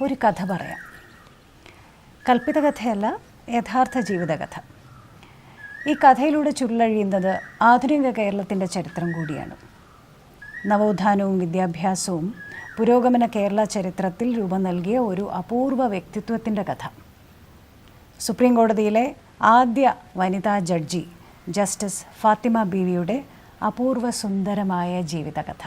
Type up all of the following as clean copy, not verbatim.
ഒരു കഥ പറയാം. കൽപ്പിത കഥയല്ല, യഥാർത്ഥ ജീവിതകഥ. ഈ കഥയിലൂടെ ചുരുളഴിയുന്നത് ആധുനിക കേരളത്തിൻ്റെ ചരിത്രം കൂടിയാണ്. നവോത്ഥാനവും വിദ്യാഭ്യാസവും പുരോഗമന കേരള ചരിത്രത്തിൽ രൂപം നൽകിയ ഒരു അപൂർവ വ്യക്തിത്വത്തിൻ്റെ കഥ. സുപ്രീം കോടതിയിലെ ആദ്യ വനിതാ ജഡ്ജി ജസ്റ്റിസ് ഫാത്തിമ ബീവിയുടെ അപൂർവ സുന്ദരമായ ജീവിതകഥ.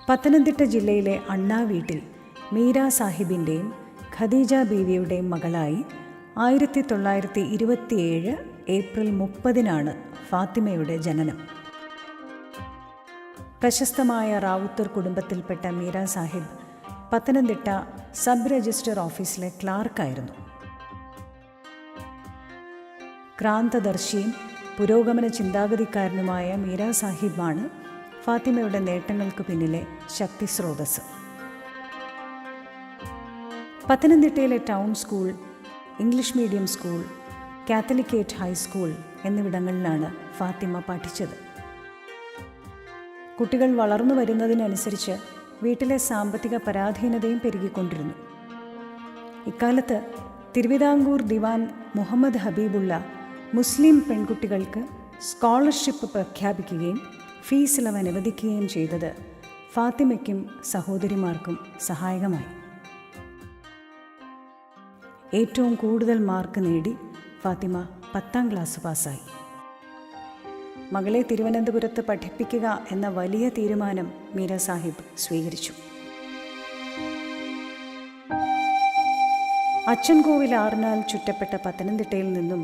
പത്തനംതിട്ട ജില്ലയിലെ അണ്ണാ വീട്ടിൽ മീര സാഹിബിൻ്റെയും ഖദീജ ബീവിയുടെയും മകളായി 1927 ഏപ്രിൽ 30 ഫാത്തിമയുടെ ജനനം. പ്രശസ്തമായ റാവുത്തർ കുടുംബത്തിൽപ്പെട്ട മീര സാഹിബ് പത്തനംതിട്ട സബ് രജിസ്റ്റർ ഓഫീസിലെ ക്ലാർക്കായിരുന്നു. ക്രാന്തദർശിയും പുരോഗമന ചിന്താഗതിക്കാരനുമായ മീര സാഹിബാണ് ഫാത്തിമയുടെ നേട്ടങ്ങൾക്ക് പിന്നിലെ ശക്തി സ്രോതസ്. പത്തനംതിട്ടയിലെ town school, English medium school, Catholicate high school എന്നിവിടങ്ങളിലാണ് ഫാത്തിമ പഠിച്ചത്. കുട്ടികൾ വളർന്നു വരുന്നതിനനുസരിച്ച് വീട്ടിലെ സാമ്പത്തിക പരാധീനതയും പെരുകിക്കൊണ്ടിരുന്നു. ഇക്കാലത്ത് തിരുവിതാംകൂർ ദിവാൻ മുഹമ്മദ് ഹബീബുള്ള മുസ്ലിം പെൺകുട്ടികൾക്ക് സ്കോളർഷിപ്പ് പ്രഖ്യാപിക്കുകയും ഫീസ് ഇളവ് അനുവദിക്കുകയും ചെയ്തത് ഫാത്തിമയ്ക്കും സഹോദരിമാർക്കും സഹായകമായി. ഏറ്റവും കൂടുതൽ മാർക്ക് നേടി ഫാത്തിമ 10ാം ക്ലാസ് പാസ്സായി. മകളെ തിരുവനന്തപുരത്ത് പഠിപ്പിക്കുക എന്ന വലിയ തീരുമാനം മീര സാഹിബ് സ്വീകരിച്ചു. അച്ചൻകോവിൽ ആറിനാൽ ചുറ്റപ്പെട്ട പത്തനംതിട്ടയിൽ നിന്നും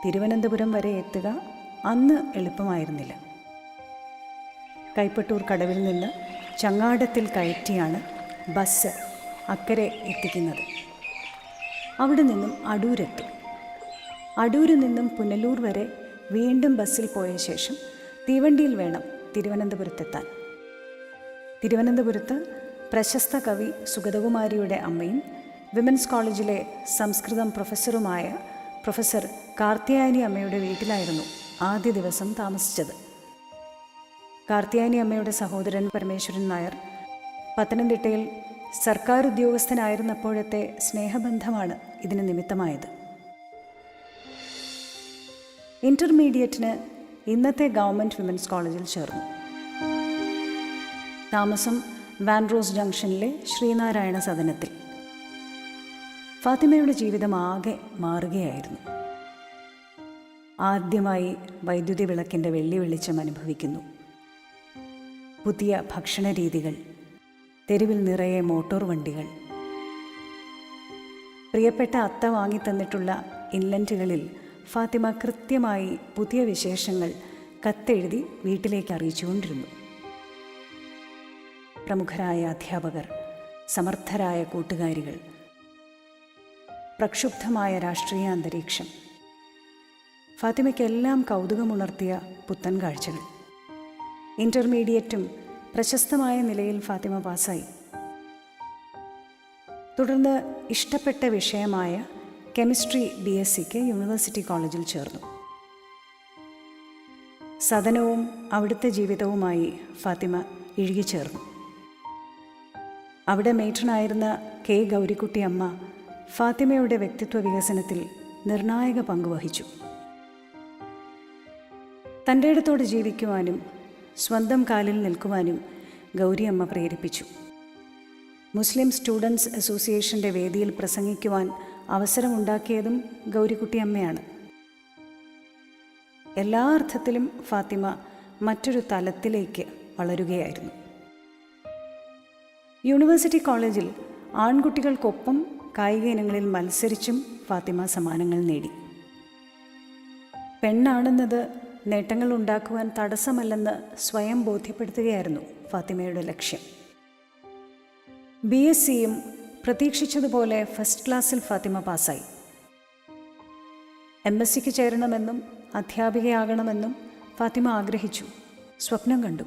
തിരുവനന്തപുരം വരെ എത്തുക അന്ന് എളുപ്പമായിരുന്നില്ല. കൈപ്പട്ടൂർ കടവിൽ നിന്ന് ചങ്ങാടത്തിൽ കയറ്റിയാണ് ബസ് അക്കരെ എത്തിക്കുന്നത്. അവിടെ നിന്നും അടൂരെത്തും. അടൂരിൽ നിന്നും പുനലൂർ വരെ വീണ്ടും ബസ്സിൽ പോയ ശേഷം തീവണ്ടിയിൽ വേണം തിരുവനന്തപുരത്തെത്താൻ. തിരുവനന്തപുരത്ത് പ്രശസ്ത കവി സുഗതകുമാരിയുടെ അമ്മയും വിമൻസ് കോളേജിലെ സംസ്കൃതം പ്രൊഫസറുമായ പ്രൊഫസർ കാർത്തിയായനി അമ്മയുടെ വീട്ടിലായിരുന്നു ആദ്യ ദിവസം താമസിച്ചത്. കാർത്തിയായനി അമ്മയുടെ സഹോദരൻ പരമേശ്വരൻ നായർ പത്തനംതിട്ടയിൽ സർക്കാർ ഉദ്യോഗസ്ഥനായിരുന്നപ്പോഴത്തെ സ്നേഹബന്ധമാണ് ഇതിന് നിമിത്തമായത്. ഇൻ്റർമീഡിയറ്റിന് ഇന്നത്തെ ഗവൺമെൻറ് വിമൻസ് കോളേജിൽ ചേർന്നു. താമസം വാൻഡ്രോസ് ജംഗ്ഷനിലെ ശ്രീനാരായണ സദനത്തിൽ. ഫാത്തിമയുടെ ജീവിതം ആകെ മാറുകയായിരുന്നു. ആദ്യമായി വൈദ്യുതി വിളക്കിൻ്റെ വെള്ളി വെളിച്ചം അനുഭവിക്കുന്നു. പുതിയ ഭക്ഷണ രീതികൾ, തെരുവിൽ നിറയെ മോട്ടോർ വണ്ടികൾ. പ്രിയപ്പെട്ട അത്ത വാങ്ങിത്തന്നിട്ടുള്ള ഇൻലൻറ്റുകളിൽ ഫാത്തിമ കൃത്യമായി പുതിയ വിശേഷങ്ങൾ കത്തെഴുതി വീട്ടിലേക്ക് അറിയിച്ചുകൊണ്ടിരുന്നു. പ്രമുഖരായ അധ്യാപകർ, സമർത്ഥരായ കൂട്ടുകാരികൾ, പ്രക്ഷുബ്ധമായ രാഷ്ട്രീയ അന്തരീക്ഷം, ഫാത്തിമയ്ക്കെല്ലാം കൗതുകമുണർത്തിയ പുത്തൻ കാഴ്ചകൾ. ഇൻ്റർമീഡിയറ്റും പ്രശസ്തമായ നിലയിൽ ഫാത്തിമ പാസ്സായി. തുടർന്ന് ഇഷ്ടപ്പെട്ട വിഷയമായ കെമിസ്ട്രി BSc യൂണിവേഴ്സിറ്റി കോളേജിൽ ചേർന്നു. സദനവും അവിടുത്തെ ജീവിതവുമായി ഫാത്തിമ ഇഴുകിച്ചേർന്നു. അവിടെ മേട്രനായിരുന്ന K. ഗൗരിക്കുട്ടി അമ്മ ഫാത്തിമയുടെ വ്യക്തിത്വ വികസനത്തിൽ നിർണായക പങ്കുവഹിച്ചു. തൻ്റെ ഇടത്തോടെ ജീവിക്കുവാനും സ്വന്തം കാലിൽ നിൽക്കുവാനും ഗൗരിയമ്മ പ്രേരിപ്പിച്ചു. മുസ്ലിം സ്റ്റുഡൻസ് അസോസിയേഷൻ്റെ വേദിയിൽ പ്രസംഗിക്കുവാൻ അവസരമുണ്ടാക്കിയതും ഗൗരിക്കുട്ടിയമ്മയാണ്. എല്ലാ അർത്ഥത്തിലും ഫാത്തിമ മറ്റൊരു തലത്തിലേക്ക് വളരുകയായിരുന്നു. യൂണിവേഴ്സിറ്റി കോളേജിൽ ആൺകുട്ടികൾക്കൊപ്പം കായിക ഇനങ്ങളിൽ മത്സരിച്ചും ഫാത്തിമ സമ്മാനങ്ങൾ നേടി. പെണ്ണാണെന്നത് നേട്ടങ്ങൾ ഉണ്ടാക്കുവാൻ തടസ്സമല്ലെന്ന് സ്വയം ബോധ്യപ്പെടുത്തുകയായിരുന്നു ഫാത്തിമയുടെ ലക്ഷ്യം. BScയും പ്രതീക്ഷിച്ചതുപോലെ ഫസ്റ്റ് ക്ലാസ്സിൽ ഫാത്തിമ പാസ്സായി. MSc ചേരണമെന്നും അധ്യാപികയാകണമെന്നും ഫാത്തിമ ആഗ്രഹിച്ചു, സ്വപ്നം കണ്ടു.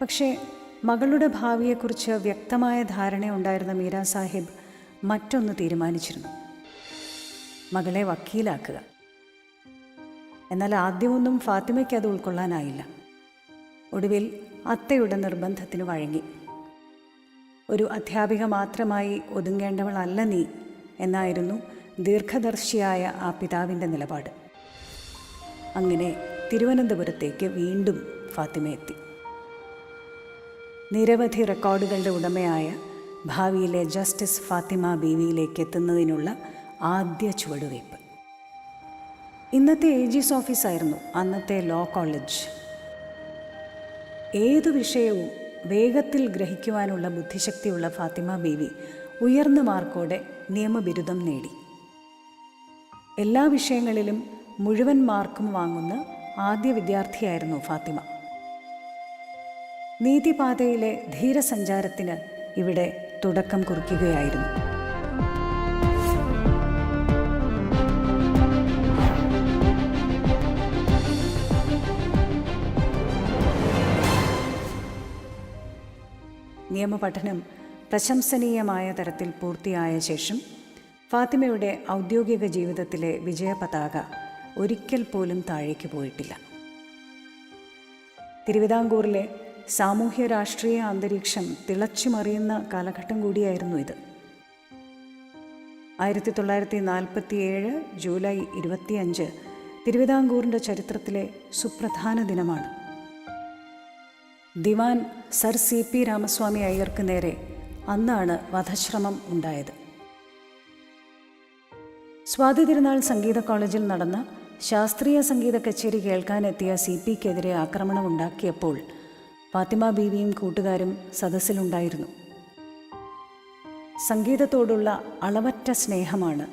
പക്ഷേ മകളുടെ ഭാവിയെക്കുറിച്ച് വ്യക്തമായ ധാരണയുണ്ടായിരുന്ന മീര സാഹിബ് മറ്റൊന്ന് തീരുമാനിച്ചിരുന്നു: മകളെ വക്കീലാക്കുക. എന്നാൽ ആദ്യമൊന്നും ഫാത്തിമയ്ക്ക് അത് ഉൾക്കൊള്ളാനായില്ല. ഒടുവിൽ അത്തയുടെ നിർബന്ധത്തിന് വഴങ്ങി. ഒരു അധ്യാപിക മാത്രമായി ഒതുങ്ങേണ്ടവളല്ല നീ എന്നായിരുന്നു ദീർഘദർശിയായ ആ പിതാവിൻ്റെ നിലപാട്. അങ്ങനെ തിരുവനന്തപുരത്തേക്ക് വീണ്ടും ഫാത്തിമ എത്തി. നിരവധി റെക്കോർഡുകളുടെ ഉടമയായ ഭാവിയിലെ ജസ്റ്റിസ് ഫാത്തിമ ബീവിയിലേക്ക് എത്തുന്നതിനുള്ള ആദ്യ ചുവടുവയ്പ്. ഇന്നത്തെ AG's ഓഫീസായിരുന്നു അന്നത്തെ ലോ കോളേജ്. ഏതു വിഷയവും വേഗത്തിൽ ഗ്രഹിക്കുവാനുള്ള ബുദ്ധിശക്തിയുള്ള ഫാത്തിമ ബീവി ഉയർന്ന മാർക്കോടെ നിയമബിരുദം നേടി. എല്ലാ വിഷയങ്ങളിലും മുഴുവൻ മാർക്കും വാങ്ങുന്ന ആദ്യ വിദ്യാർത്ഥിയായിരുന്നു ഫാത്തിമ. നീതിപാതയിലെ ധീരസഞ്ചാരത്തിന് ഇവിടെ തുടക്കം കുറിക്കുകയായിരുന്നു. നിയമപഠനം പ്രശംസനീയമായ തരത്തിൽ പൂർത്തിയായ ശേഷം ഫാത്തിമയുടെ ഔദ്യോഗിക ജീവിതത്തിലെ വിജയപതാക ഒരിക്കൽ പോലും താഴേക്ക് പോയിട്ടില്ല. തിരുവിതാംകൂറിലെ സാമൂഹ്യ രാഷ്ട്രീയ അന്തരീക്ഷം തിളച്ചുമറിയുന്ന കാലഘട്ടം കൂടിയായിരുന്നു ഇത്. 1947 ജൂലൈ 25 തിരുവിതാംകൂറിൻ്റെ ചരിത്രത്തിലെ സുപ്രധാന ദിനമാണ്. ദിവാൻ സർ CP രാമസ്വാമി അയ്യർക്ക് നേരെ അന്നാണ് വധശ്രമം ഉണ്ടായത്. സ്വാതി തിരുനാൾ സംഗീത കോളേജിൽ നടന്ന ശാസ്ത്രീയ സംഗീത കച്ചേരി കേൾക്കാനെത്തിയ CPക്കെതിരെ ആക്രമണമുണ്ടാക്കിയപ്പോൾ ഫാത്തിമ ബീവിയും കൂട്ടുകാരും സദസ്സിലുണ്ടായിരുന്നു. സംഗീതത്തോടുള്ള അളവറ്റ സ്നേഹമാണ്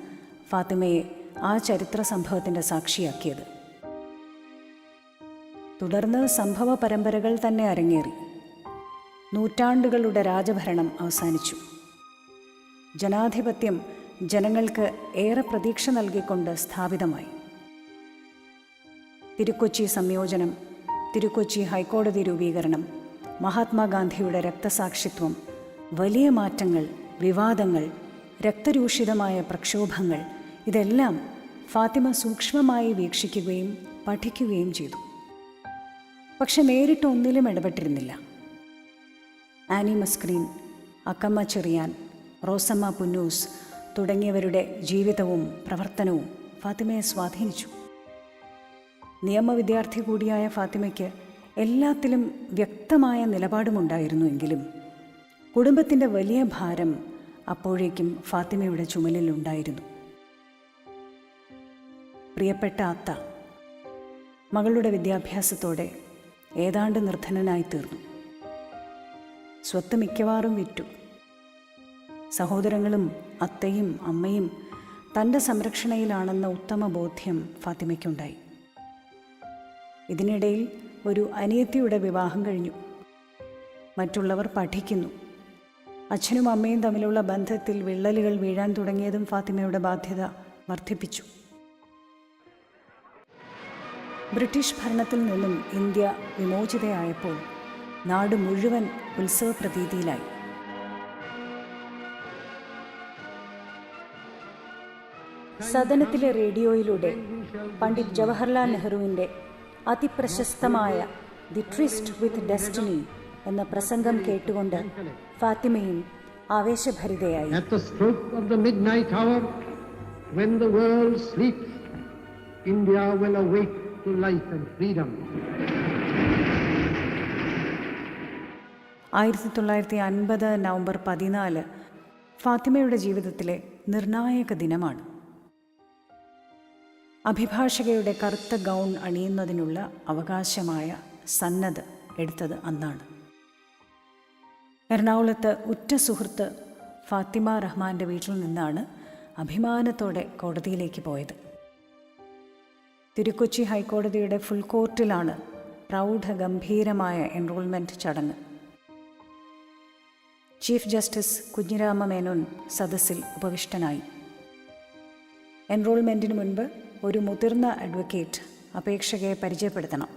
ഫാത്തിമയെ ആ ചരിത്ര സംഭവത്തിൻ്റെ സാക്ഷിയാക്കിയത്. തുടർന്ന് സംഭവ പരമ്പരകൾ തന്നെ അരങ്ങേറി. നൂറ്റാണ്ടുകളുടെ രാജഭരണം അവസാനിച്ചു. ജനാധിപത്യം ജനങ്ങൾക്ക് ഏറെ പ്രതീക്ഷ നൽകിക്കൊണ്ട് സ്ഥാപിതമായി. തിരുക്കൊച്ചി സംയോജനം, തിരുക്കൊച്ചി ഹൈക്കോടതി രൂപീകരണം, മഹാത്മാഗാന്ധിയുടെ രക്തസാക്ഷിത്വം, വലിയ മാറ്റങ്ങൾ, വിവാദങ്ങൾ, രക്തരൂഷിതമായ പ്രക്ഷോഭങ്ങൾ, ഇതെല്ലാം ഫാത്തിമ സൂക്ഷ്മമായി വീക്ഷിക്കുകയും പഠിക്കുകയും ചെയ്തു. പക്ഷെ നേരിട്ട് ഒന്നിലും ഇടപെട്ടിരുന്നില്ല. ആനി മസ്ക്രീൻ, അക്കമ്മ ചെറിയാൻ, റോസമ്മ പുന്നൂസ് തുടങ്ങിയവരുടെ ജീവിതവും പ്രവർത്തനവും ഫാത്തിമയെ സ്വാധീനിച്ചു. നിയമവിദ്യാർത്ഥി കൂടിയായ ഫാത്തിമയ്ക്ക് എല്ലാത്തിലും വ്യക്തമായ നിലപാടുമുണ്ടായിരുന്നുവെങ്കിലും കുടുംബത്തിൻ്റെ വലിയ ഭാരം അപ്പോഴേക്കും ഫാത്തിമയുടെ ചുമലിലുണ്ടായിരുന്നു. പ്രിയപ്പെട്ട അത്ത മകളുടെ വിദ്യാഭ്യാസത്തോടെ ഏതാണ്ട് നിർധനനായി തീർന്നു. സ്വത്ത് മിക്കവാറും വിറ്റു. സഹോദരങ്ങളും അത്തയും അമ്മയും തൻ്റെ സംരക്ഷണയിലാണെന്ന ഉത്തമ ബോധ്യം ഫാത്തിമയ്ക്കുണ്ടായി. ഇതിനിടയിൽ ഒരു അനിയത്തിയുടെ വിവാഹം കഴിഞ്ഞു. മറ്റുള്ളവർ പഠിക്കുന്നു. അച്ഛനും അമ്മയും തമ്മിലുള്ള ബന്ധത്തിൽ വിള്ളലുകൾ വീഴാൻ തുടങ്ങിയതും ഫാത്തിമയുടെ ബാധ്യത വർദ്ധിപ്പിച്ചു. ബ്രിട്ടീഷ് ഭരണത്തിൽ നിന്നും ഇന്ത്യ വിമോചിതയായപ്പോൾ നാട് മുഴുവൻ ഉത്സവപ്രതീതിയിലായി. സദനത്തിലെ റേഡിയോയിലൂടെ പണ്ഡിറ്റ് ജവഹർലാൽ നെഹ്റുവിൻ്റെ അതിപ്രശസ്തമായ ദി ട്രിസ്റ്റ് വിത്ത് ഡെസ്റ്റിനി എന്ന പ്രസംഗം കേട്ടുകൊണ്ട് ഫാത്തിമയും ആവേശഭരിതയായി. At the stroke of the midnight hour, when the world sleeps, India will awake to life and freedom. 1950 November 14 ഫാത്തിമയുടെ ജീവിതത്തിലെ നിർണായക ദിനമാണ്. അഭിഭാഷകയുടെ കറുത്ത ഗൗൺ അണിയുന്നതിനുള്ള അവകാശമായ സന്നദ്ധ എടുത്തത് അന്നാണ്. എറണാകുളത്ത് ഉറ്റ സുഹൃത്ത് ഫാത്തിമ റഹ്മാൻ്റെ വീട്ടിൽ നിന്നാണ് അഭിമാനത്തോടെ കോടതിയിലേക്ക് പോയത്. തിരുക്കൊച്ചി ഹൈക്കോടതിയുടെ ഫുൾ കോർട്ടിലാണ് പ്രൗഢഗംഭീരമായ എൻറോൾമെൻറ്റ് ചടങ്ങ്. ചീഫ് ജസ്റ്റിസ് കുഞ്ഞിരാമ മേനോൻ സദസ്സിൽ ഉപവിഷ്ടനായി. എൻറോൾമെൻറ്റിന് മുൻപ് ഒരു മുതിർന്ന അഡ്വക്കേറ്റ് അപേക്ഷകയെ പരിചയപ്പെടുത്തണം.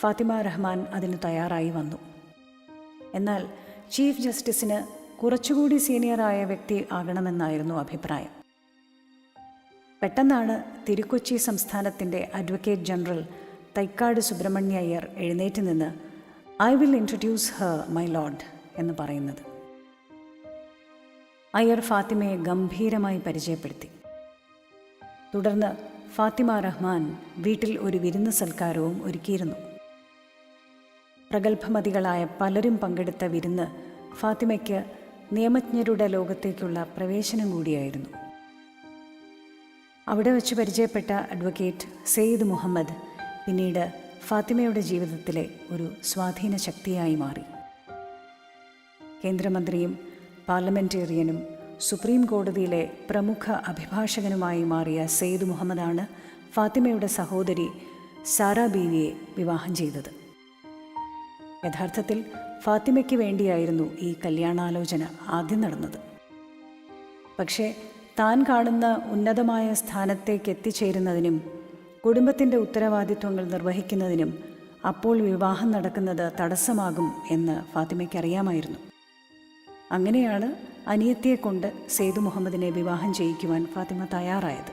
ഫാത്തിമ റഹ്മാൻ അതിന് തയ്യാറായി വന്നു. എന്നാൽ ചീഫ് ജസ്റ്റിസിന് കുറച്ചുകൂടി സീനിയറായ വ്യക്തി ആകണമെന്നായിരുന്നു അഭിപ്രായം. പെട്ടെന്നാണ് തിരുക്കൊച്ചി സംസ്ഥാനത്തിൻ്റെ അഡ്വക്കേറ്റ് ജനറൽ തൈക്കാട് സുബ്രഹ്മണ്യ അയ്യർ എഴുന്നേറ്റ് നിന്ന് "I will introduce Har my Lord" എന്ന് പറയുന്നത്. അയ്യർ ഫാത്തിമയെ ഗംഭീരമായി പരിചയപ്പെടുത്തി. തുടർന്ന് ഫാത്തിമ റഹ്മാൻ വീട്ടിൽ ഒരു വിരുന്ന് സൽക്കാരവും ഒരുക്കിയിരുന്നു. പ്രഗത്ഭമതികളായ പലരും പങ്കെടുത്ത വിരുന്ന് ഫാത്തിമയ്ക്ക് നിയമജ്ഞരുടെ ലോകത്തേക്കുള്ള പ്രവേശനം കൂടിയായിരുന്നു. അവിടെ വച്ച് പരിചയപ്പെട്ട അഡ്വക്കേറ്റ് സെയ്ദ് മുഹമ്മദ് പിന്നീട് ഫാത്തിമയുടെ ജീവിതത്തിലെ ഒരു സ്വാധീന ശക്തിയായി മാറി. കേന്ദ്രമന്ത്രിയും പാർലമെൻറ്റേറിയനും സുപ്രീം കോടതിയിലെ പ്രമുഖ അഭിഭാഷകനുമായി മാറിയ സെയ്ദ് മുഹമ്മദാണ് ഫാത്തിമയുടെ സഹോദരി സാറ ബീവിയെ വിവാഹം ചെയ്തത്. യഥാർത്ഥത്തിൽ ഫാത്തിമയ്ക്ക് വേണ്ടിയായിരുന്നു ഈ കല്യാണാലോചന ആദ്യം നടന്നത്. പക്ഷേ താൻ കാണുന്ന ഉന്നതമായ സ്ഥാനത്തേക്ക് എത്തിച്ചേരുന്നതിനും കുടുംബത്തിൻ്റെ ഉത്തരവാദിത്വങ്ങൾ നിർവഹിക്കുന്നതിനും അപ്പോൾ വിവാഹം നടക്കുന്നത് തടസ്സമാകും എന്ന് ഫാത്തിമയ്ക്കറിയാമായിരുന്നു. അങ്ങനെയാണ് അനിയത്തിയെക്കൊണ്ട് സെയ്ദ് മുഹമ്മദിനെ വിവാഹം ചെയ്യിക്കുവാൻ ഫാത്തിമ തയ്യാറായത്.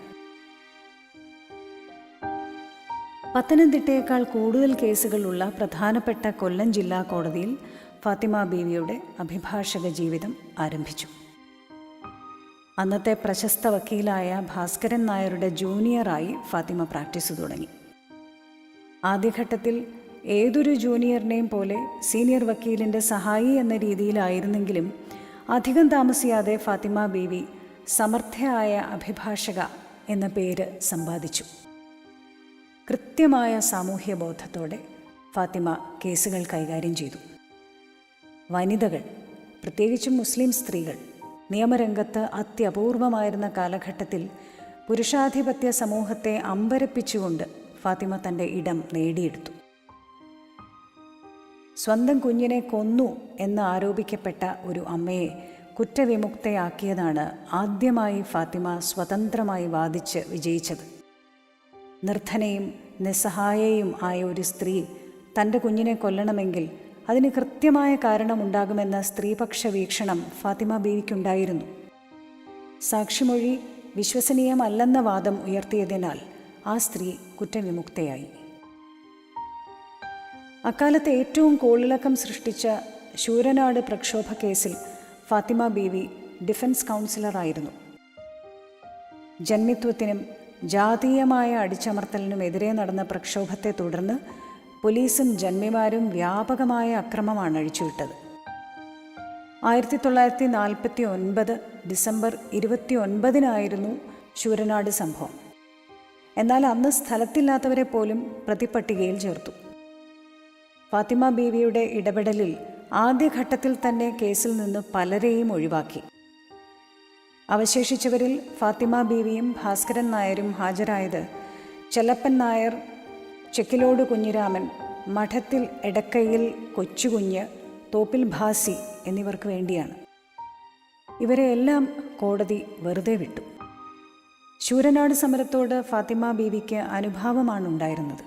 പത്തനംതിട്ടയേക്കാൾ കൂടുതൽ കേസുകളുള്ള പ്രധാനപ്പെട്ട കൊല്ലം ജില്ലാ കോടതിയിൽ ഫാത്തിമ ബീവിയുടെ അഭിഭാഷക ജീവിതം ആരംഭിച്ചു. അന്നത്തെ പ്രശസ്ത വക്കീലായ ഭാസ്കരൻ നായരുടെ ജൂനിയറായി ഫാത്തിമ പ്രാക്ടീസ് തുടങ്ങി. ആദ്യഘട്ടത്തിൽ ഏതൊരു ജൂനിയറിനെയും പോലെ സീനിയർ വക്കീലിൻ്റെ സഹായി എന്ന രീതിയിലായിരുന്നെങ്കിലും അധികം താമസിയാതെ ഫാത്തിമ ബീവി സമർത്ഥയായ അഭിഭാഷക എന്ന പേര് സമ്പാദിച്ചു. കൃത്യമായ സാമൂഹ്യബോധത്തോടെ ഫാത്തിമ കേസുകൾ കൈകാര്യം ചെയ്തു. വനിതകൾ, പ്രത്യേകിച്ചും മുസ്ലിം സ്ത്രീകൾ, നിയമരംഗത്ത് അത്യപൂർവമായിരുന്ന കാലഘട്ടത്തിൽ പുരുഷാധിപത്യ സമൂഹത്തെ അമ്പരപ്പിച്ചുകൊണ്ട് ഫാത്തിമ തൻ്റെ ഇടം നേടിയെടുത്തു. സ്വന്തം കുഞ്ഞിനെ കൊന്നു എന്ന് ആരോപിക്കപ്പെട്ട ഒരു അമ്മയെ കുറ്റവിമുക്തയാക്കിയതാണ് ആദ്യമായി ഫാത്തിമ സ്വതന്ത്രമായി വാദിച്ച് വിജയിച്ചത്. നിർധനയും നിസ്സഹായയും ആയ ഒരു സ്ത്രീ തൻ്റെ കുഞ്ഞിനെ കൊല്ലണമെങ്കിൽ അതിന് കൃത്യമായ കാരണമുണ്ടാകുമെന്ന സ്ത്രീപക്ഷ വീക്ഷണം ഫാത്തിമ ബീവിക്കുണ്ടായിരുന്നു. സാക്ഷിമൊഴി വിശ്വസനീയമല്ലെന്ന വാദം ഉയർത്തിയതിനാൽ ആ സ്ത്രീ കുറ്റവിമുക്തയായി. അക്കാലത്ത് ഏറ്റവും കോളിളക്കം സൃഷ്ടിച്ച ശൂരനാട് പ്രക്ഷോഭ കേസിൽ ഫാത്തിമ ബീവി ഡിഫൻസ് കൗൺസിലറായിരുന്നു. ജന്മിത്വത്തിനും ജാതീയമായ അടിച്ചമർത്തലിനുമെതിരെ നടന്ന പ്രക്ഷോഭത്തെ തുടർന്ന് പോലീസും ജന്മിമാരും വ്യാപകമായ അക്രമമാണ് അഴിച്ചുവിട്ടത്. 1949 ഡിസംബർ 29 ശൂരനാട് സംഭവം. എന്നാൽ അന്ന് സ്ഥലത്തില്ലാത്തവരെ പോലും പ്രതിപട്ടികയിൽ ചേർത്തു. ഫാത്തിമ ബീവിയുടെ ഇടപെടലിൽ ആദ്യഘട്ടത്തിൽ തന്നെ കേസിൽ നിന്ന് പലരെയും ഒഴിവാക്കി. അവശേഷിച്ചവരിൽ ഫാത്തിമ ബീവിയും ഭാസ്കരൻ നായരും ഹാജരായത് ചെല്ലപ്പൻ നായർ, ചെക്കിലോട് കുഞ്ഞിരാമൻ, മഠത്തിൽ എടക്കയിൽ കൊച്ചുകുഞ്ഞ്, തോപ്പിൽ ഭാസി എന്നിവർക്ക് വേണ്ടിയാണ്. ഇവരെയെല്ലാം കോടതി വെറുതെ വിട്ടു. ശൂരനാട് സമരത്തോട് ഫാത്തിമ ബീവിക്ക് അനുഭാവമാണ് ഉണ്ടായിരുന്നത്.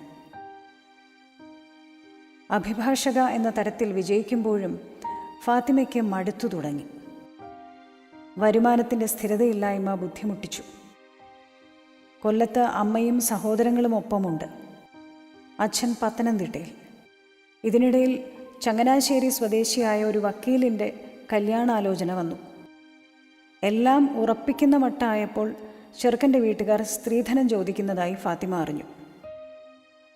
അഭിഭാഷക എന്ന തരത്തിൽ വിജയിക്കുമ്പോഴും ഫാത്തിമയ്ക്ക് മടുത്തു തുടങ്ങി. വരുമാനത്തിൻ്റെ സ്ഥിരതയില്ലായ്മ ബുദ്ധിമുട്ടിച്ചു. കൊല്ലത്ത് അമ്മയും സഹോദരങ്ങളും ഒപ്പമുണ്ട്. അച്ഛൻ പത്തനംതിട്ടയിൽ. ഇതിനിടയിൽ ചങ്ങനാശ്ശേരി സ്വദേശിയായ ഒരു വക്കീലിൻ്റെ കല്യാണാലോചന വന്നു. എല്ലാം ഉറപ്പിക്കുന്ന മട്ടായപ്പോൾ ചെറുക്കൻ്റെ വീട്ടുകാർ സ്ത്രീധനം ചോദിക്കുന്നതായി ഫാത്തിമ അറിഞ്ഞു.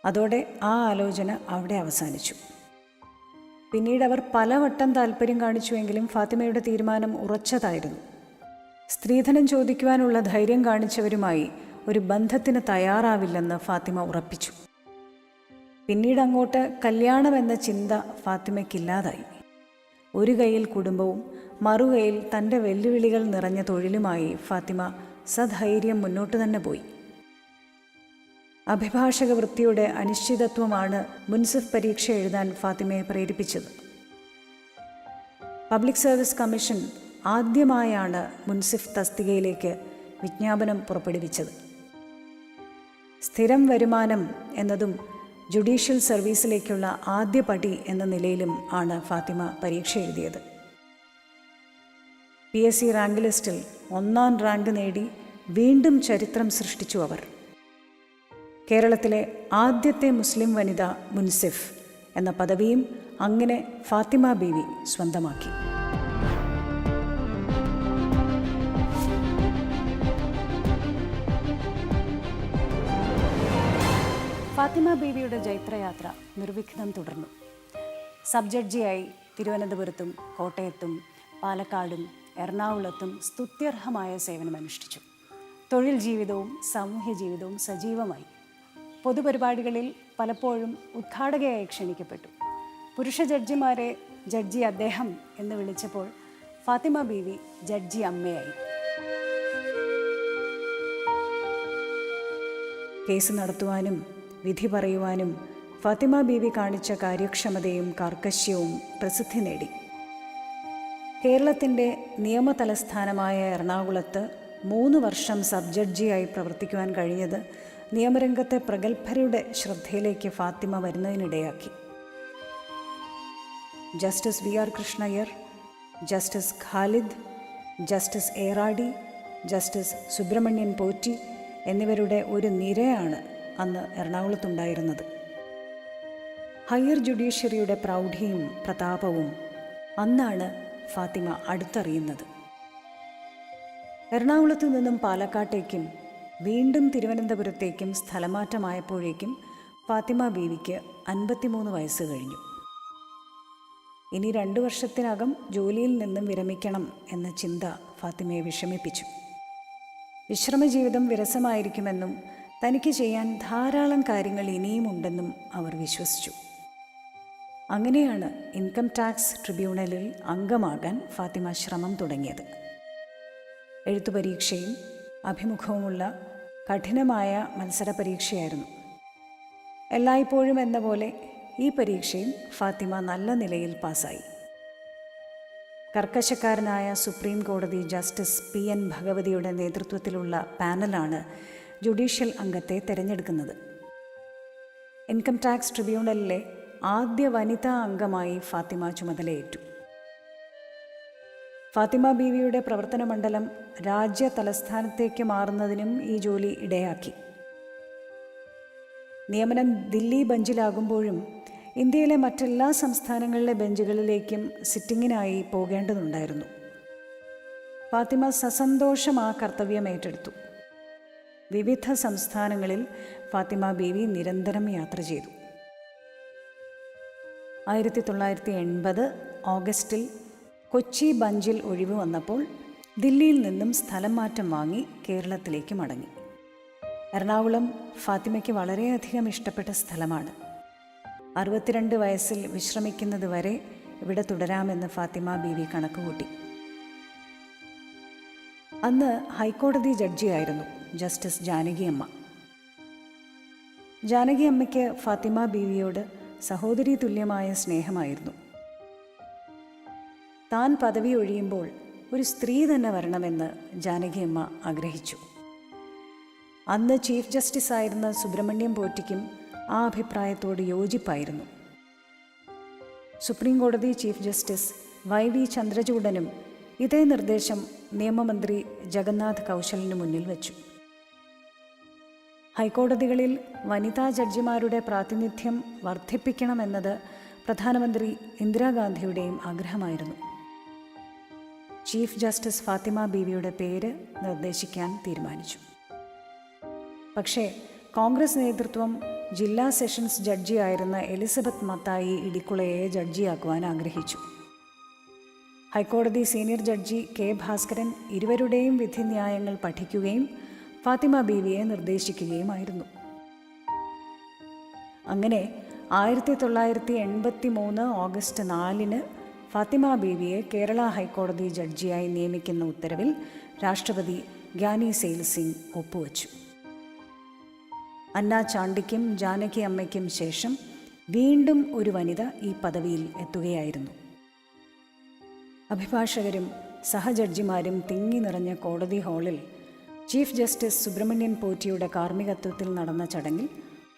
അതോടെ ആ ആലോചന അവിടെ അവസാനിച്ചു. പിന്നീട് അവർ പലവട്ടം താല്പര്യം കാണിച്ചുവെങ്കിലും ഫാത്തിമയുടെ തീരുമാനം ഉറച്ചതായിരുന്നു. സ്ത്രീധനം ചോദിക്കുവാനുള്ള ധൈര്യം കാണിച്ചവരുമായി ഒരു ബന്ധത്തിന് തയ്യാറാവില്ലെന്ന് ഫാത്തിമ ഉറപ്പിച്ചു. പിന്നീട് അങ്ങോട്ട് കല്യാണമെന്ന ചിന്ത ഫാത്തിമയ്ക്കില്ലാതായി. ഒരു കൈയിൽ കുടുംബവും മറുകൈയിൽ തൻ്റെ വെല്ലുവിളികൾ നിറഞ്ഞ തൊഴിലുമായി ഫാത്തിമ സധൈര്യം മുന്നോട്ട് തന്നെ പോയി. അഭിഭാഷക വൃത്തിയുടെ അനിശ്ചിതത്വമാണ് മുൻസിഫ് പരീക്ഷ എഴുതാൻ ഫാത്തിമയെ പ്രേരിപ്പിച്ചത്. പബ്ലിക് സർവീസ് കമ്മീഷൻ ആദ്യമായാണ് മുൻസിഫ് തസ്തികയിലേക്ക് വിജ്ഞാപനം പുറപ്പെടുവിച്ചത്. സ്ഥിരം വരുമാനം എന്നതും ജുഡീഷ്യൽ സർവീസിലേക്കുള്ള ആദ്യ പടി എന്ന നിലയിലും ആണ് ഫാത്തിമ പരീക്ഷ എഴുതിയത്. PSC റാങ്ക് ലിസ്റ്റിൽ 1ാം റാങ്ക് നേടി വീണ്ടും ചരിത്രം സൃഷ്ടിച്ചു അവർ. കേരളത്തിലെ ആദ്യത്തെ മുസ്ലിം വനിത മുൻസിഫ് എന്ന പദവിയും അങ്ങനെ ഫാത്തിമ ബീവി സ്വന്തമാക്കി. ഫാത്തിമ ബീവിയുടെ ജൈത്രയാത്ര നിർവിഘ്നം തുടർന്നു. സബ് ജഡ്ജിയായി തിരുവനന്തപുരത്തും കോട്ടയത്തും പാലക്കാടും എറണാകുളത്തും സ്തുത്യർഹമായ സേവനമനുഷ്ഠിച്ചു. തൊഴിൽ ജീവിതവും സാമൂഹ്യ ജീവിതവും സജീവമായി. പൊതുപരിപാടികളിൽ പലപ്പോഴും ഉദ്ഘാടകയായി ക്ഷണിക്കപ്പെട്ടു. പുരുഷ ജഡ്ജിമാരെ ജഡ്ജി അദ്ദേഹം എന്ന് വിളിച്ചപ്പോൾ ഫാത്തിമ ബീവി ജഡ്ജി അമ്മയായി. കേസ് നടത്തുവാനും വിധി പറയുവാനും ഫാത്തിമ ബീവി കാണിച്ച കാര്യക്ഷമതയും കാർക്കശ്യവും പ്രസിദ്ധി നേടി. കേരളത്തിൻ്റെ നിയമതലസ്ഥാനമായ എറണാകുളത്ത് 3 വർഷം സബ് ജഡ്ജിയായി പ്രവർത്തിക്കുവാൻ കഴിഞ്ഞത് നിയമരംഗത്തെ പ്രഗത്ഭരുടെ ശ്രദ്ധയിലേക്ക് ഫാത്തിമ വരുന്നതിനിടയാക്കി. Justice VR Krishna Iyer, justice Khalid, justice Eradi, justice Subramanian Potti എന്നിവരുടെ ഒരു നിരയാണ് അന്ന് എറണാകുളത്തുണ്ടായിരുന്നത്. ഹയർ ജുഡീഷ്യറിയുടെ പ്രൗഢിയും പ്രതാപവും അന്നാണ് ഫാത്തിമ അടുത്തറിയുന്നത്. എറണാകുളത്തു നിന്നും പാലക്കാട്ടേക്കും വീണ്ടും തിരുവനന്തപുരത്തേക്കും സ്ഥലമാറ്റമായപ്പോഴേക്കും ഫാത്തിമ ബീവിക്ക് 53 വയസ്സ് കഴിഞ്ഞു. ഇനി 2 വർഷത്തിനകം ജോലിയിൽ നിന്നും വിരമിക്കണം എന്ന ചിന്ത ഫാത്തിമയെ വിഷമിപ്പിച്ചു. വിശ്രമജീവിതം വിരസമായിരിക്കുമെന്നും തനിക്ക് ചെയ്യാൻ ധാരാളം കാര്യങ്ങൾ ഇനിയും ഉണ്ടെന്നും അവർ വിശ്വസിച്ചു. അങ്ങനെയാണ് ഇൻകം ടാക്സ് ട്രിബ്യൂണലിൽ അംഗമാകാൻ ഫാത്തിമ ശ്രമം തുടങ്ങിയത്. എഴുത്തു പരീക്ഷയും അഭിമുഖവുമുള്ള കഠിനമായ മത്സര പരീക്ഷയായിരുന്നു. എല്ലായ്പ്പോഴും എന്ന പോലെ ഈ പരീക്ഷയും ഫാത്തിമ നല്ല നിലയിൽ പാസ്സായി. കർക്കശക്കാരനായ സുപ്രീം കോടതി ജസ്റ്റിസ് PN ഭഗവതിയുടെ നേതൃത്വത്തിലുള്ള പാനലാണ് ജുഡീഷ്യൽ അംഗത്തെ തിരഞ്ഞെടുക്കുന്നത്. ഇൻകം ടാക്സ് ട്രിബ്യൂണലിലെ ആദ്യ വനിതാ അംഗമായി ഫാത്തിമ ചുമതലയേറ്റു. ഫാത്തിമ ബീവിയുടെ പ്രവർത്തന മണ്ഡലം രാജ്യ തലസ്ഥാനത്തേക്ക് മാറുന്നതിനും ഈ ജോലി ഇടയാക്കി. നിയമനം ദില്ലി ബെഞ്ചിലാകുമ്പോഴും ഇന്ത്യയിലെ മറ്റെല്ലാ സംസ്ഥാനങ്ങളിലെ ബെഞ്ചുകളിലേക്കും സിറ്റിങ്ങിനായി പോകേണ്ടതുണ്ടായിരുന്നു. ഫാത്തിമ സസന്തോഷം ആ കർത്തവ്യം ഏറ്റെടുത്തു. വിവിധ സംസ്ഥാനങ്ങളിൽ ഫാത്തിമ ബീവി നിരന്തരം യാത്ര ചെയ്തു. 1980 ഓഗസ്റ്റിൽ കൊച്ചി ബഞ്ചിൽ ഒഴിവ് വന്നപ്പോൾ ദില്ലിയിൽ നിന്നും സ്ഥലം മാറ്റം വാങ്ങി കേരളത്തിലേക്ക് മടങ്ങി. എറണാകുളം ഫാത്തിമയ്ക്ക് വളരെയധികം ഇഷ്ടപ്പെട്ട സ്ഥലമാണ്. 62 വയസ്സിൽ വിശ്രമിക്കുന്നത് വരെ ഇവിടെ തുടരാമെന്ന് ഫാത്തിമ ബീവി കണക്കുകൂട്ടി. അന്ന് ഹൈക്കോടതി ജഡ്ജിയായിരുന്നു ജസ്റ്റിസ് ജാനകിയമ്മ. ജാനകിയമ്മയ്ക്ക് ഫാത്തിമ ബീവിയോട് സഹോദരീ തുല്യമായ സ്നേഹമായിരുന്നു. താൻ പദവി ഒഴിയുമ്പോൾ ഒരു സ്ത്രീ തന്നെ വരണമെന്ന് ജാനകിയമ്മ ആഗ്രഹിച്ചു. അന്ന് ചീഫ് ജസ്റ്റിസ് ആയിരുന്ന സുബ്രഹ്മണ്യം പോറ്റിക്കും ആ അഭിപ്രായത്തോട് യോജിപ്പായിരുന്നു. സുപ്രീം കോടതി ചീഫ് ജസ്റ്റിസ് YV ചന്ദ്രചൂഡനും ഇതേ നിർദ്ദേശം നിയമമന്ത്രി ജഗന്നാഥ് കൗശലിനു മുന്നിൽ വച്ചു. ഹൈക്കോടതികളിൽ വനിതാ ജഡ്ജിമാരുടെ പ്രാതിനിധ്യം വർദ്ധിപ്പിക്കണമെന്നത് പ്രധാനമന്ത്രി ഇന്ദിരാഗാന്ധിയുടെയും ആഗ്രഹമായിരുന്നു. ചീഫ് ജസ്റ്റിസ് ഫാത്തിമ ബീവിയുടെ പേര് നിർദ്ദേശിക്കാൻ തീരുമാനിച്ചു. പക്ഷേ കോൺഗ്രസ് നേതൃത്വം ജില്ലാ സെഷൻസ് ജഡ്ജിയായിരുന്ന എലിസബത്ത് മത്തായി ഇടിക്കുളയെ ജഡ്ജിയാക്കുവാൻ ആഗ്രഹിച്ചു. ഹൈക്കോടതി സീനിയർ ജഡ്ജി K. ഭാസ്കരൻ ഇരുവരുടെയും വിധിന്യായങ്ങൾ പഠിക്കുകയും ഫാത്തിമ ബീവിയെ നിർദ്ദേശിക്കുകയുമായിരുന്നു. അങ്ങനെ 1983 ഓഗസ്റ്റ് 4 ഫാത്തിമ ബീവിയെ കേരള ഹൈക്കോടതി ജഡ്ജിയായി നിയമിക്കുന്ന ഉത്തരവിൽ രാഷ്ട്രപതി ഗ്യാനി സെയിൽ സിംഗ് ഒപ്പുവച്ചു. അന്ന ചാണ്ടിക്കും ജാനകി അമ്മയ്ക്കും ശേഷം വീണ്ടും ഒരു വനിത ഈ പദവിയിൽ എത്തുകയായിരുന്നു. അഭിഭാഷകരും സഹജഡ്ജിമാരും തിങ്ങി നിറഞ്ഞ കോടതി ഹാളിൽ ചീഫ് ജസ്റ്റിസ് സുബ്രഹ്മണ്യൻ പോറ്റിയുടെ കാർമ്മികത്വത്തിൽ നടന്ന ചടങ്ങിൽ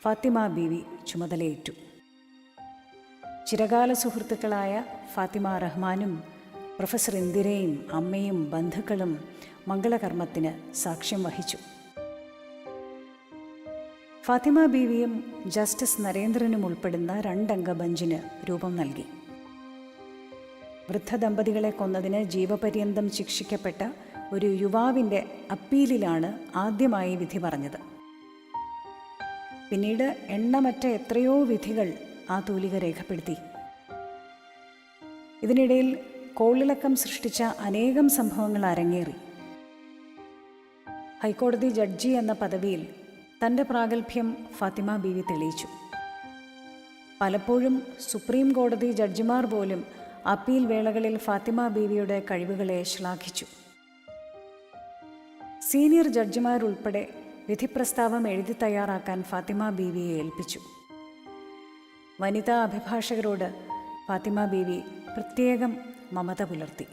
ഫാത്തിമ ബീവി ചുമതലയേറ്റു. ചിരകാല സുഹൃത്തുക്കളായ ഫാത്തിമ റഹ്മാനും പ്രൊഫസർ ഇന്ദിരയും അമ്മയും ബന്ധുക്കളും മംഗളകർമ്മത്തിന് സാക്ഷ്യം വഹിച്ചു. ഫാത്തിമ ബീവിയും ജസ്റ്റിസ് നരേന്ദ്രനും ഉൾപ്പെടുന്ന 2 അംഗ ബെഞ്ചിന് രൂപം നൽകി. വൃദ്ധ ദമ്പതികളെ കൊന്നതിന് ജീവപര്യന്തം ശിക്ഷിക്കപ്പെട്ട ഒരു യുവാവിൻ്റെ അപ്പീലിലാണ് ആദ്യമായി വിധി പറഞ്ഞത്. പിന്നീട് എണ്ണമറ്റ എത്രയോ വിധികൾ ആ തൂലിക രേഖപ്പെടുത്തി. ഇതിനിടയിൽ കോളിളക്കം സൃഷ്ടിച്ച അനേകം സംഭവങ്ങൾ അരങ്ങേറി. ഹൈക്കോടതി ജഡ്ജി എന്ന പദവിയിൽ തൻ്റെ പ്രാഗൽഭ്യം ഫാത്തിമ ബീവി തെളിയിച്ചു. പലപ്പോഴും സുപ്രീം കോടതി ജഡ്ജിമാർ പോലും അപ്പീൽ വേളകളിൽ ഫാത്തിമ ബീവിയുടെ കഴിവുകളെ ശ്ലാഘിച്ചു. സീനിയർ ജഡ്ജിമാരുൾപ്പെടെ വിധിപ്രസ്താവം എഴുതി തയ്യാറാക്കാൻ ഫാത്തിമ ബീവിയെ ഏൽപ്പിച്ചു. വനിതാ അഭിഭാഷകരോട് ഫാത്തിമ ബീവി പ്രത്യേകം മമത പുലർത്തി.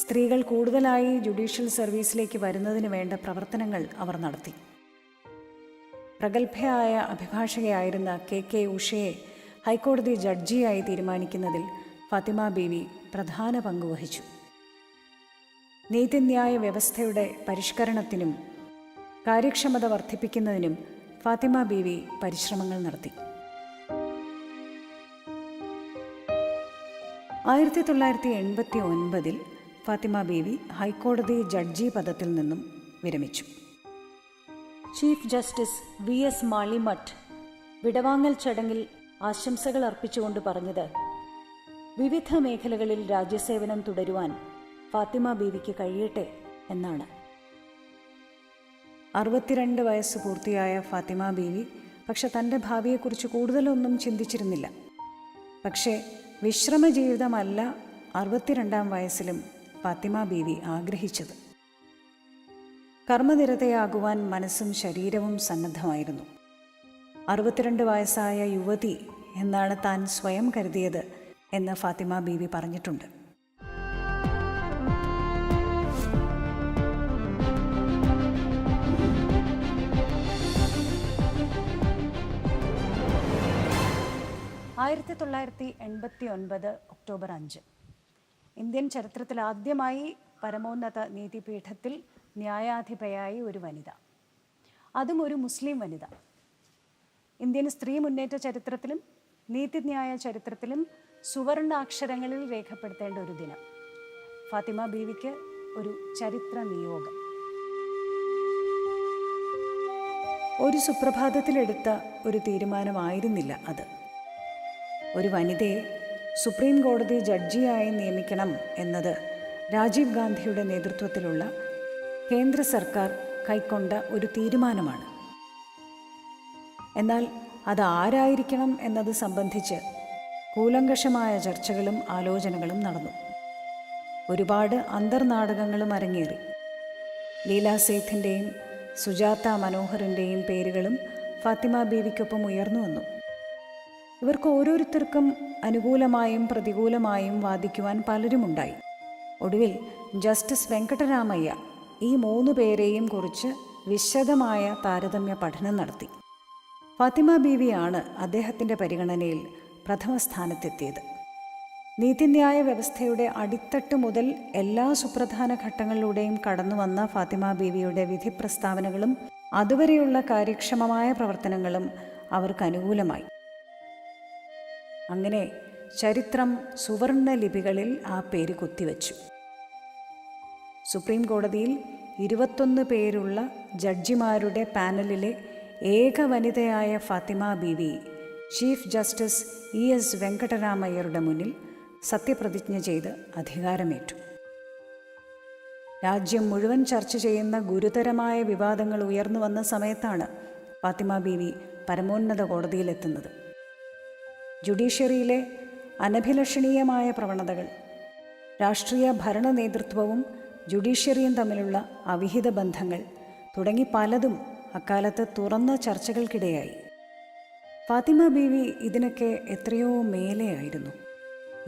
സ്ത്രീകൾ കൂടുതലായി ജുഡീഷ്യൽ സർവീസിലേക്ക് വരുന്നതിന് വേണ്ട പ്രവർത്തനങ്ങൾ അവർ നടത്തി. പ്രഗത്ഭയായ അഭിഭാഷകയായിരുന്ന KK ഉഷയെ ഹൈക്കോടതി ജഡ്ജിയായി തീരുമാനിക്കുന്നതിൽ ഫാത്തിമ ബീവി പ്രധാന പങ്കുവഹിച്ചു. നീതിന്യായ വ്യവസ്ഥയുടെ പരിഷ്കരണത്തിനും കാര്യക്ഷമത വർദ്ധിപ്പിക്കുന്നതിനും ഫാത്തിമ ബീവി പരിശ്രമങ്ങൾ നടത്തി. 1989 ഫാത്തിമ ബീവി ഹൈക്കോടതി ജഡ്ജി പദത്തിൽ നിന്നും വിരമിച്ചു. ചീഫ് ജസ്റ്റിസ് VS മാളിമഠ് വിടവാങ്ങൽ ചടങ്ങിൽ ആശംസകൾ അർപ്പിച്ചുകൊണ്ട് പറഞ്ഞത്, വിവിധ മേഖലകളിൽ രാജ്യസേവനം തുടരുവാൻ ഫാത്തിമ ബീവിക്ക് കഴിയട്ടെ എന്നാണ്. 62 വയസ്സ് പൂർത്തിയായ ഫാത്തിമ ബീവി പക്ഷെ തൻ്റെ ഭാവിയെക്കുറിച്ച് കൂടുതലൊന്നും ചിന്തിച്ചിരുന്നില്ല. പക്ഷേ വിശ്രമ ജീവിതമല്ല 62-ാം വയസ്സിലും ഫാത്തിമ ബീവി ആഗ്രഹിച്ചത്. കർമ്മനിരതയാകുവാൻ മനസ്സും ശരീരവും സന്നദ്ധമായിരുന്നു. 62 വയസ്സായ യുവതി എന്നാണ് താൻ സ്വയം കരുതിയത് എന്ന് ഫാത്തിമ ബീവി പറഞ്ഞിട്ടുണ്ട്. ഒക്ടോബർ 5 ഇന്ത്യൻ ചരിത്രത്തിൽ ആദ്യമായി പരമോന്നത നീതിപീഠത്തിൽ ന്യായാധിപയായി ഒരു വനിത, അതും ഒരു മുസ്ലിം വനിത. ഇന്ത്യൻ സ്ത്രീ മുന്നേറ്റ ചരിത്രത്തിലും നീതിന്യായ ചരിത്രത്തിലും സുവർണാക്ഷരങ്ങളിൽ രേഖപ്പെടുത്തേണ്ട ഒരു ദിനം. ഫാത്തിമ ബീവിക്ക് ഒരു ചരിത്ര നിയോഗം. ഒരു സുപ്രഭാതത്തിലെടുത്ത ഒരു തീരുമാനമായിരുന്നില്ല അത്. ഒരു വനിതയെ സുപ്രീം കോടതി ജഡ്ജിയായി നിയമിക്കണം എന്നത് രാജീവ് ഗാന്ധിയുടെ നേതൃത്വത്തിലുള്ള കേന്ദ്ര സർക്കാർ കൈക്കൊണ്ട ഒരു തീരുമാനമാണ്. എന്നാൽ അതാരായിരിക്കണം എന്നത് സംബന്ധിച്ച് കൂലങ്കഷമായ ചർച്ചകളും ആലോചനകളും നടന്നു. ഒരുപാട് അന്തർനാടകങ്ങളും അരങ്ങേറി. ലീല സേഥിൻ്റെയും സുജാത മനോഹറിൻ്റെയും പേരുകളും ഫാത്തിമ ബീവിക്കൊപ്പം ഉയർന്നു വന്നു. ഇവർക്ക് ഓരോരുത്തർക്കും അനുകൂലമായും പ്രതികൂലമായും വാദിക്കുവാൻ പലരുമുണ്ടായി. ഒടുവിൽ ജസ്റ്റിസ് വെങ്കട്ടരാമയ്യ ഈ 3 പേരെയും കുറിച്ച് വിശദമായ താരതമ്യ പഠനം നടത്തി. ഫാത്തിമ ബീവിയാണ് അദ്ദേഹത്തിൻ്റെ പരിഗണനയിൽ പ്രഥമ സ്ഥാനത്തെത്തിയത്. നീതിന്യായ വ്യവസ്ഥയുടെ അടിത്തട്ട് മുതൽ എല്ലാ സുപ്രധാന ഘട്ടങ്ങളിലൂടെയും കടന്നു വന്ന ഫാത്തിമ ബീവിയുടെ വിധി പ്രസ്താവനകളും അതുവരെയുള്ള കാര്യക്ഷമമായ പ്രവർത്തനങ്ങളും അവർക്ക് അനുകൂലമായി. അങ്ങനെ ചരിത്രം സുവർണ ലിപികളിൽ ആ പേര് കുത്തിവെച്ചു. സുപ്രീം കോടതിയിൽ 21 പേരുള്ള ജഡ്ജിമാരുടെ പാനലിലെ ഏക വനിതയായ Fathima Beevi chief justice ES വെങ്കട്ടരാമയ്യരുടെ മുന്നിൽ സത്യപ്രതിജ്ഞ ചെയ്ത് അധികാരമേറ്റു. രാജ്യം മുഴുവൻ ചർച്ച ചെയ്യുന്ന ഗുരുതരമായ വിവാദങ്ങൾ ഉയർന്നു വന്ന സമയത്താണ് ഫാത്തിമ ബീവി പരമോന്നത കോടതിയിലെത്തുന്നത്. ജുഡീഷ്യറിയിലെ അനഭിലഷണീയമായ പ്രവണതകൾ, രാഷ്ട്രീയ ഭരണ നേതൃത്വവും ജുഡീഷ്യറിയും തമ്മിലുള്ള അവിഹിത ബന്ധങ്ങൾ തുടങ്ങി പലതും അക്കാലത്ത് തുറന്ന ചർച്ചകൾക്കിടയായി. ഫാത്തിമ ബീവി ഇതിനൊക്കെ എത്രയോ മേലെയായിരുന്നു.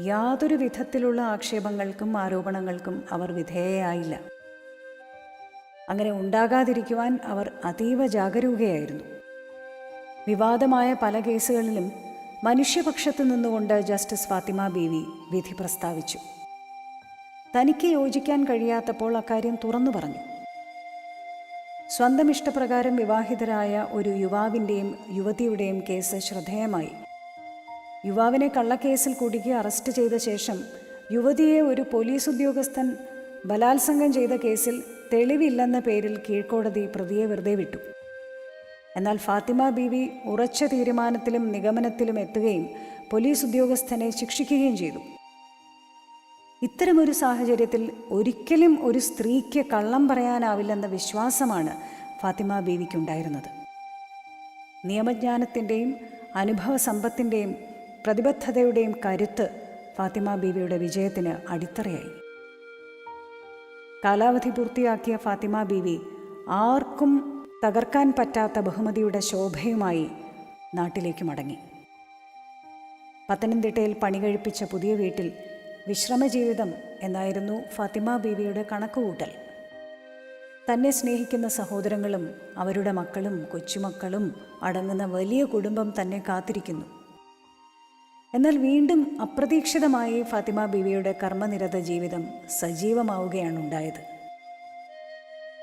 യാതൊരു വിധത്തിലുള്ള ആക്ഷേപങ്ങൾക്കും ആരോപണങ്ങൾക്കും അവർ വിധേയയായില്ല. അങ്ങനെ ഉണ്ടാകാതിരിക്കുവാൻ അവർ അതീവ ജാഗരൂകയായിരുന്നു. വിവാദമായ പല കേസുകളിലും മനുഷ്യപക്ഷത്ത് നിന്നുകൊണ്ട് ജസ്റ്റിസ് ഫാത്തിമ ബീവി വിധി പ്രസ്താവിച്ചു. തനിക്ക് യോജിക്കാൻ കഴിയാത്തപ്പോൾ അക്കാര്യം തുറന്നു പറഞ്ഞു. സ്വന്തം ഇഷ്ടപ്രകാരം വിവാഹിതരായ ഒരു യുവാവിൻ്റെയും യുവതിയുടെയും കേസ് ശ്രദ്ധേയമായി. യുവാവിനെ കള്ളക്കേസിൽ കുടുക്കി അറസ്റ്റ് ചെയ്ത ശേഷം യുവതിയെ ഒരു പോലീസ് ഉദ്യോഗസ്ഥൻ ബലാത്സംഗം ചെയ്ത കേസിൽ തെളിവില്ലെന്ന പേരിൽ കീഴ്ക്കോടതി പ്രതിയെ വെറുതെ വിട്ടു. എന്നാൽ ഫാത്തിമ ബീവി ഉറച്ച തീരുമാനത്തിലും നിഗമനത്തിലും എത്തുകയും പോലീസ് ഉദ്യോഗസ്ഥനെ ശിക്ഷിക്കുകയും ചെയ്തു. ഇത്തരമൊരു സാഹചര്യത്തിൽ ഒരിക്കലും ഒരു സ്ത്രീക്ക് കള്ളം പറയാനാവില്ലെന്ന വിശ്വാസമാണ് ഫാത്തിമ ബീവിക്കുണ്ടായിരുന്നത്. നിയമജ്ഞാനത്തിൻ്റെയും അനുഭവ സമ്പത്തിൻ്റെയും പ്രതിബദ്ധതയുടെയും കരുത്ത് ഫാത്തിമ ബീവിയുടെ വിജയത്തിന് അടിത്തറയായി. കാലാവധി പൂർത്തിയാക്കിയ ഫാത്തിമ ബീവി ആർക്കും തകർക്കാൻ പറ്റാത്ത ബഹുമതിയുടെ ശോഭയുമായി നാട്ടിലേക്ക് മടങ്ങി. പത്തനംതിട്ടയിൽ പണി കഴിപ്പിച്ച പുതിയ വീട്ടിൽ വിശ്രമജീവിതം എന്നായിരുന്നു ഫാത്തിമ ബീവിയുടെ കണക്കുകൂട്ടൽ. തന്നെ സ്നേഹിക്കുന്ന സഹോദരങ്ങളും അവരുടെ മക്കളും കൊച്ചുമക്കളും അടങ്ങുന്ന വലിയ കുടുംബം തന്നെ കാത്തിരിക്കുന്നു. എന്നാൽ വീണ്ടും അപ്രതീക്ഷിതമായി ഫാത്തിമ ബീവിയുടെ കർമ്മനിരത ജീവിതം സജീവമാവുകയാണുണ്ടായത്.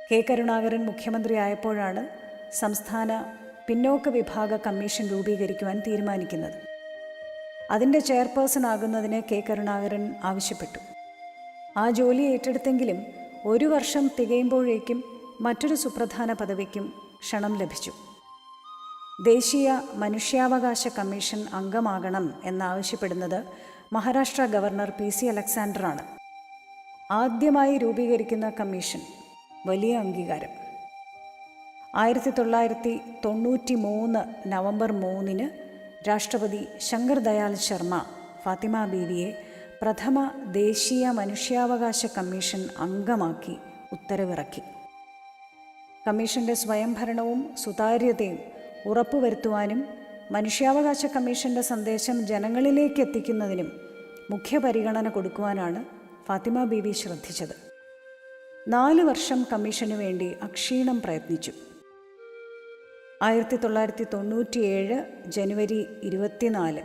കെ കരുണാകരൻ മുഖ്യമന്ത്രിയായപ്പോഴാണ് സംസ്ഥാന പിന്നോക്ക വിഭാഗ കമ്മീഷൻ രൂപീകരിക്കുവാൻ തീരുമാനിക്കുന്നത്. അതിൻ്റെ ചെയർപേഴ്സൺ ആകുന്നതിന് കെ കരുണാകരൻ ആവശ്യപ്പെട്ടു. ആ ജോലി ഏറ്റെടുത്തെങ്കിലും 1 വർഷം തികയുമ്പോഴേക്കും മറ്റൊരു സുപ്രധാന പദവിക്കും ക്ഷണം ലഭിച്ചു. ദേശീയ മനുഷ്യാവകാശ കമ്മീഷൻ അംഗമാകണം എന്നാവശ്യപ്പെടുന്നത് മഹാരാഷ്ട്ര ഗവർണർ PC അലക്സാണ്ടറാണ്. ആദ്യമായി രൂപീകരിക്കുന്ന കമ്മീഷൻ വലിയ അംഗീകാരം. 1993 നവംബർ 3 രാഷ്ട്രപതി ശങ്കർ ദയാൽ ശർമ്മ ഫാത്തിമ ബീവിയെ പ്രഥമ ദേശീയ മനുഷ്യാവകാശ കമ്മീഷൻ അംഗമാക്കി ഉത്തരവിറക്കി. കമ്മീഷൻ്റെ സ്വയംഭരണവും സുതാര്യതയും ഉറപ്പുവരുത്തുവാനും മനുഷ്യാവകാശ കമ്മീഷൻ്റെ സന്ദേശം ജനങ്ങളിലേക്ക് എത്തിക്കുന്നതിനും മുഖ്യ പരിഗണന കൊടുക്കുവാനാണ് ഫാത്തിമ ബീവി ശ്രദ്ധിച്ചത്. 4 വർഷം കമ്മീഷനു വേണ്ടി അക്ഷീണം പ്രയത്നിച്ചു. 1997 ജനുവരി 24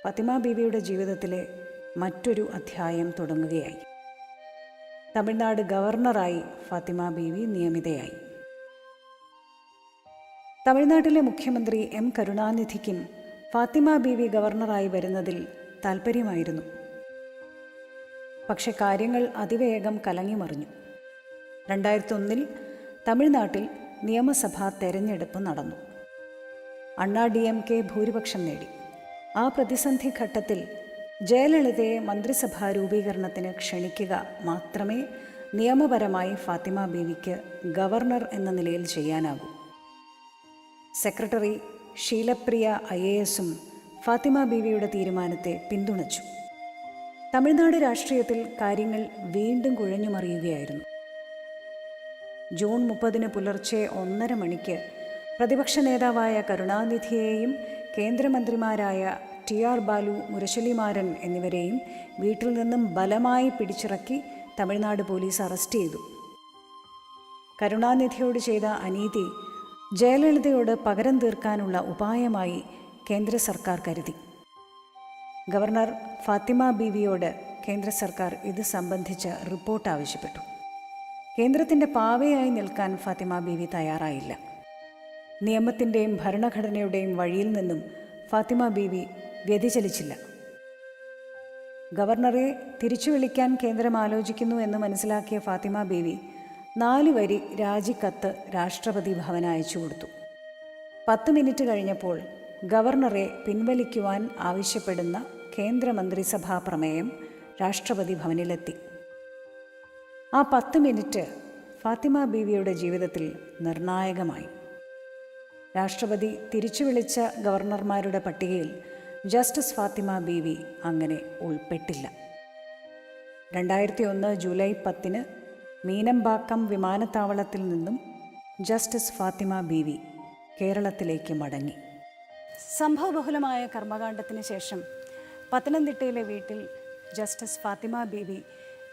ഫാത്തിമ ബീവിയുടെ ജീവിതത്തിലെ മറ്റൊരു അധ്യായം തുടങ്ങുകയായി. തമിഴ്നാട് ഗവർണറായി ഫാത്തിമ ബീവി നിയമിതയായി. തമിഴ്നാട്ടിലെ മുഖ്യമന്ത്രി M കരുണാനിധിക്കും ഫാത്തിമ ബീവി ഗവർണറായി വരുന്നതിൽ താൽപ്പര്യമായിരുന്നു. പക്ഷെ കാര്യങ്ങൾ അതിവേഗം കലങ്ങിമറിഞ്ഞു. 2001 തമിഴ്നാട്ടിൽ നിയമസഭാ തെരഞ്ഞെടുപ്പ് നടന്നു. അണ്ണാ DMK ഭൂരിപക്ഷം നേടി. ആ പ്രതിസന്ധി ഘട്ടത്തിൽ ജയലളിതയെ മന്ത്രിസഭാ രൂപീകരണത്തിന് ക്ഷണിക്കുക മാത്രമേ നിയമപരമായി ഫാത്തിമ ബീവിക്ക് ഗവർണർ എന്ന നിലയിൽ ചെയ്യാനാകൂ. സെക്രട്ടറി ഷീലപ്രിയ IASഉം ഫാത്തിമ ബീവിയുടെ തീരുമാനത്തെ പിന്തുണച്ചു. തമിഴ്നാട് രാഷ്ട്രീയത്തിൽ കാര്യങ്ങൾ വീണ്ടും കുഴഞ്ഞുമറിയുകയായിരുന്നു. ജൂൺ 30 പുലർച്ചെ 1:30 മണിക്ക് പ്രതിപക്ഷ നേതാവായ കരുണാനിധിയെയും കേന്ദ്രമന്ത്രിമാരായ TR ബാലു, മുരശലിമാരൻ എന്നിവരെയും വീട്ടിൽ നിന്നും ബലമായി പിടിച്ചിറക്കി തമിഴ്നാട് പോലീസ് അറസ്റ്റ് ചെയ്തു. കരുണാനിധിയോട് ചെയ്ത അനീതി ജയലളിതയോട് പകരം തീർക്കാനുള്ള ഉപായമായി കേന്ദ്ര സർക്കാർ കരുതി. ഗവർണർ ഫാത്തിമ ബീവിയോട് കേന്ദ്ര സർക്കാർ ഇത് സംബന്ധിച്ച് റിപ്പോർട്ട് ആവശ്യപ്പെട്ടു. കേന്ദ്രത്തിൻ്റെ പാവയായി നിൽക്കാൻ ഫാത്തിമ ബീവി തയ്യാറായില്ല. നിയമത്തിൻ്റെയും ഭരണഘടനയുടെയും വഴിയിൽ നിന്നും ഫാത്തിമ ബീവി വ്യതിചലിച്ചില്ല. ഗവർണറെ തിരിച്ചു വിളിക്കാൻ കേന്ദ്രം ആലോചിക്കുന്നു എന്ന് മനസ്സിലാക്കിയ ഫാത്തിമ ബീവി 4 വരി രാജിക്കത്ത് രാഷ്ട്രപതി ഭവന് അയച്ചു കൊടുത്തു. 10 മിനിറ്റ് കഴിഞ്ഞപ്പോൾ ഗവർണറെ പിൻവലിക്കുവാൻ ആവശ്യപ്പെടുന്ന കേന്ദ്രമന്ത്രിസഭാ പ്രമേയം രാഷ്ട്രപതി ഭവനിലെത്തി. ആ 10 മിനിറ്റ് ഫാത്തിമ ബീവിയുടെ ജീവിതത്തിൽ നിർണായകമായി. രാഷ്ട്രപതി തിരിച്ചു വിളിച്ച ഗവർണർമാരുടെ പട്ടികയിൽ ജസ്റ്റിസ് ഫാത്തിമ ബീവി അങ്ങനെ ഉൾപ്പെട്ടില്ല. 2001 ജൂലൈ 10 മീനമ്പാക്കം വിമാനത്താവളത്തിൽ നിന്നും ജസ്റ്റിസ് ഫാത്തിമ ബീവി കേരളത്തിലേക്ക് മടങ്ങി. സംഭവബഹുലമായ കർമ്മകാണ്ഡത്തിന് ശേഷം പത്തനംതിട്ടയിലെ വീട്ടിൽ ജസ്റ്റിസ് ഫാത്തിമ ബീവി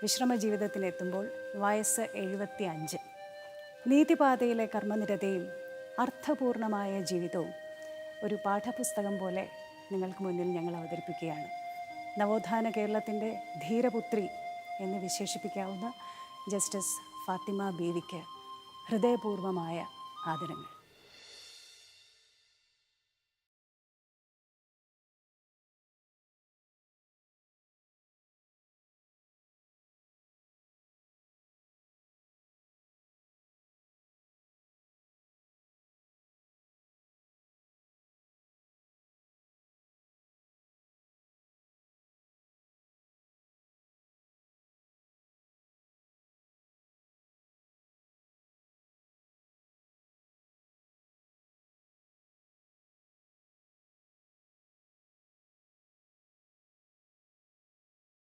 വിശ്രമ ജീവിതത്തിലെത്തുമ്പോൾ വയസ്സ് 75. നീതിപാതയിലെ കർമ്മനിരതയും അർത്ഥപൂർണമായ ജീവിതവും ഒരു പാഠപുസ്തകം പോലെ നിങ്ങൾക്ക് മുന്നിൽ ഞങ്ങൾ അവതരിപ്പിക്കുകയാണ്. നവോത്ഥാന കേരളത്തിൻ്റെ ധീരപുത്രി എന്ന് വിശേഷിപ്പിക്കാവുന്ന ജസ്റ്റിസ് ഫാത്തിമ ബീവിക്ക് ഹൃദയപൂർവമായ ആദരങ്ങൾ.